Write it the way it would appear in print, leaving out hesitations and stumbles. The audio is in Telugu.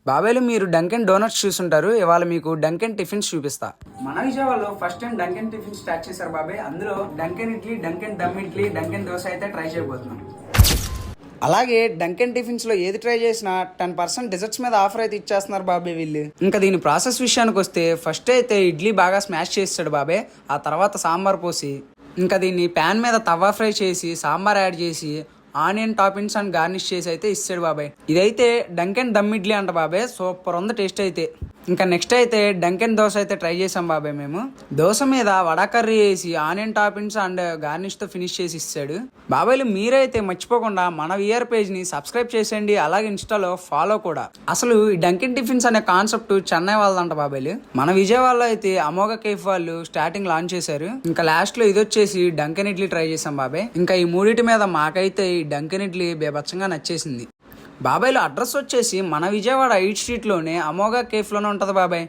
బాబాయ్లు మీరు డంకెన్ డోనట్స్ చూసుంటారు. ఇవాళ మీకు డంకెన్ టిఫిన్స్ చూపిస్తా. మన విజయవాడలో first time Dunkin tiffin start చేశారు బాబాయ్. అందులో Dunkin idli, Dunkin dum idli, Dunkin dosa అయితే ట్రై చేయబోతున్నాం. అలాగే డంకెన్ టిఫిన్స్ లో ఏది ట్రై చేసినా 10% డిజర్ట్స్ మీద ఆఫర్ అయితే ఇచ్చేస్తున్నారు బాబాయ్ వీళ్ళు. ఇంకా దీని ప్రాసెస్ విషయానికి వస్తే ఫస్ట్ అయితే ఇడ్లీ బాగా స్మాష్ చేస్తాడు బాబాయ్. ఆ తర్వాత సాంబార్ పోసి ఇంకా దీన్ని ప్యాన్ మీద తవా ఫ్రై చేసి సాంబార్ యాడ్ చేసి ఆనియన్ టాపింగ్స్ అండ్ గార్నిష్ చేసి అయితే ఇస్తాడు బాబాయ్. ఇదైతే డంకెన్ దమ్ ఇడ్లీ అంట బాబాయ్. సూపర్ ఉంది టేస్ట్ అయితే. ఇంకా నెక్స్ట్ అయితే డంకెన్ దోశ అయితే ట్రై చేసాం బాబాయ్. మేము దోశ మీద వడ కర్రీ వేసి ఆనియన్ టాపింగ్స్ అండ్ గార్నిష్ తో ఫినిష్ చేసి ఇస్తాడు బాబాయ్లు. మీరైతే మర్చిపోకుండా మన విఆర్ పేజ్ ని సబ్స్క్రైబ్ చేసేయండి, అలాగే ఇన్స్టాలో ఫాలో కూడా. అసలు ఈ డంకెన్ టిఫిన్స్ అనే కాన్సెప్ట్ చెన్నై వాళ్ళదంట బాబాయ్లు. మన విజయవాడలో అయితే అమోఘ కేఫ్ వాళ్ళు స్టార్టింగ్ లాంచ్ చేశారు. ఇంకా లాస్ట్ లో ఇది వచ్చేసి డంకెన్ ఇడ్లీ ట్రై చేసాం బాబాయ్. ఇంకా ఈ మూడింటి మీద మాకైతే ఈ డంకెన్ ఇడ్లీ బేబచ్చంగా నచ్చేసింది బాబాయ్లో. అడ్రస్ వచ్చేసి మన విజయవాడ 8th స్ట్రీట్ లోనే అమోఘ కేఫ్ లోనే ఉంటది బాబాయ్.